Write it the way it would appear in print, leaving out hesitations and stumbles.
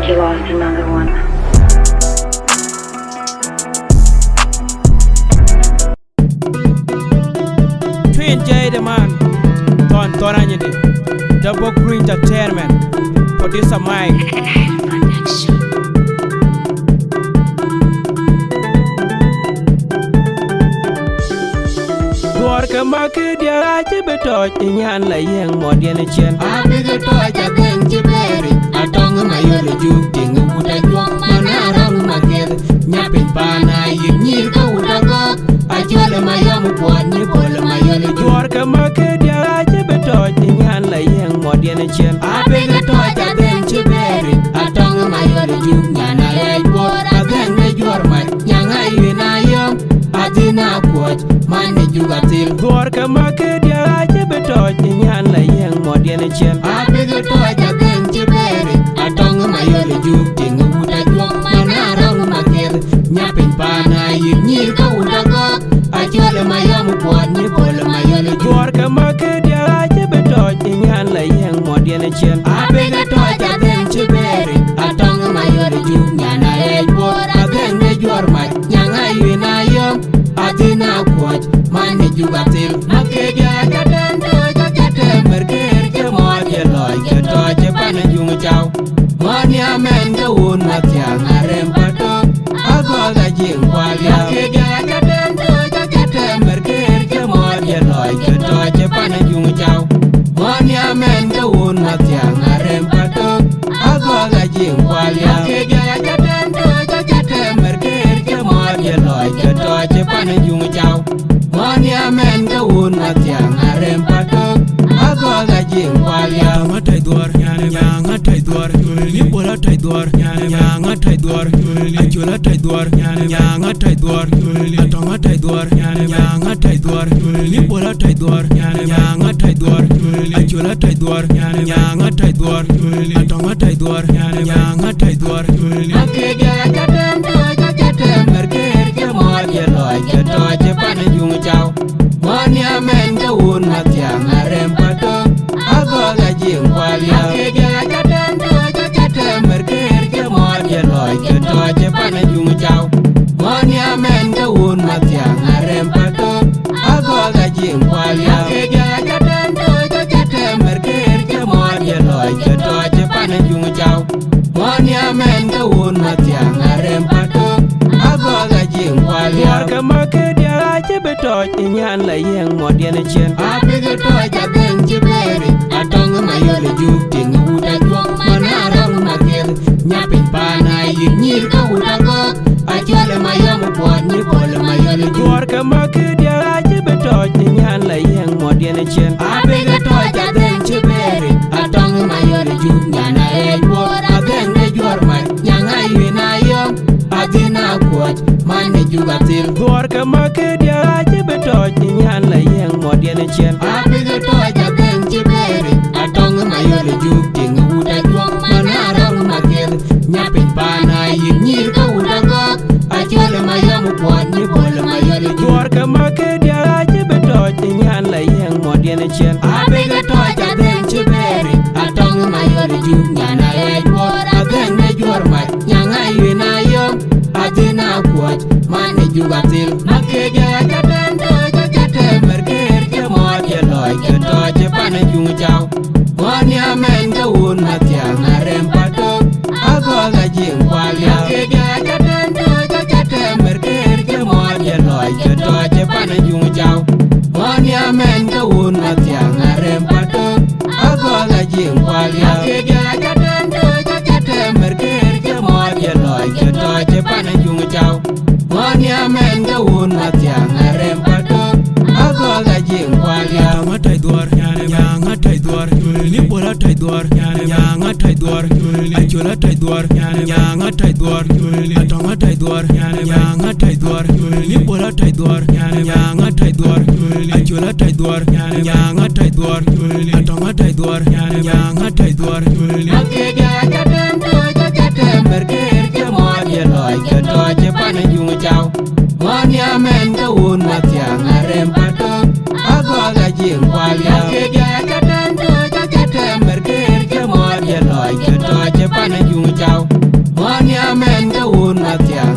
you lost another one. Twin J the man, Ton Toranyidi, Double Green Entertainment, producer Mike. Work market, ya chibito, Yan la yang more than a chin. I beg a toy, I think Jiberi. I don't know my yellow juking, would I walk man around my head? Napping pana, you need go with a rock. I tell my young one, you pull my yellow Work market, ya chibito, Yan la yang more than a chin. I beg a toy, I think Jiberi. I don't know my yellow juke, and I like what I then make your my young I and I am. I did not watch, man, you got till. Work market, ya chibito, Yan la yang more than a chin. I beg a toy, I think Jiberi. I don't know my yellow juking, would I walk man around my head? Napping pana, you need go with a rock. I tell my young one, you pull my yellow Work market, ya chibito, Yan la yang more than a chin. I beg a toy, I think Jiberi. I don't know my yellow juke, and I hate what I then make your my young I and I am. I did not watch, man, you got till. Okay, yeah, I can't do it, I can't merge, come on, you like a toy, Japan and you chow. Money, a man, go on, Matian, I rempato. I got a jing while you okay, yeah, I can't do it, I can't merge, come on, you like a toy, Japan and you chow. Money, a man, go on, Matian, I rempato. I got a jing while you okay, yeah, I can't do it, I can't merge, come on, you like a toy, Japan and you chow. Money, a man, go on, Matian, I rempato. I got a jing while you Yang Taidor, Yang Taidor, Nipola Taidor, Yang Taidor, Achula Taidor, Yang Taidor, Atonga Taidor, Yang Taidor, Nipola Taidor, Yang Taidor, Achula Taidor, Yang Taidor, Atonga Taidor, Yang Taidor. okay, yeah, I can't do it, I can't merge, come on, you like a toy, Japan and you chow. Money, a man, go on, Matian, I rempato. I got a jing while you okay, yeah, I can't do it, I can't merge, come on, you like a toy, Japan and you chow. Money, a man, go on, Matian, I rempato. I got a jing while you okay, yeah, I can't do it, I can't merge, come on, you like a toy, Japan and you chow. Money, a man, go on, Matian, I rempato. I got a jing while you Work market, ya chibito, Yan la yang more than a chin. I beg a toy, I think Jiberi. I don't know my yellow juking, would I walk man around my head? Napping pana, you need go with a rock. I tell my young one, you pull my yellow Work market, ya chibito, Yan la yang more than a chin. I beg a toy, I think Jiberi. I don't know my yellow juke, and I hate what I then make your my young I and I am. I did not watch, man, you got till. Work market, ya chibito, Yan la yang more than a chin. I beg a toy, I think Jiberi. I don't know my yellow juking, would I walk man around my head? Napping pana, you need go with a rock. I tell my young one, you pull my yellow Work market, ya chibito, Yan la yang more than a chin. I beg a toy, I think Jiberi. I don't know my yellow juke, and I hate what I then make your my young I and I am. I did not watch, man, you got till. Okay, yeah, I can't do it, I can't merge, come on, you like a toy, Japan and you chow. Money, a man, go on, Matian, I rempato. I got a jing while you okay, yeah, I can't do it, I can't merge, come on, you like a toy, Japan and you chow. Money, a man, go on, Matian, I rempato. I got a jing while you okay, yeah, I can't do it, I can't merge, come on, you like a toy, Japan and you chow. Money, a man, go on, Matian, I rempato. I got a jing while you Yang Taidor, Yang Taidor, Nipola Taidor, Yang Taidor, Achula Taidor, Yang Taidor, Atonga Taidor, Yang Taidor, Nipola Taidor, Yang Taidor, Achula Taidor, Yang Taidor, Atonga Taidor, Yang Taidor. okay, yeah, I can't do it, I can't merge, come on, you like a toy, Japan and you chow. Money, a man, go on, Matian, I rempato. I got a jing while you okay, yeah, I can't do it, I can't merge, come on, you like a toy. che pane jung chao. Mwani amen ka un matia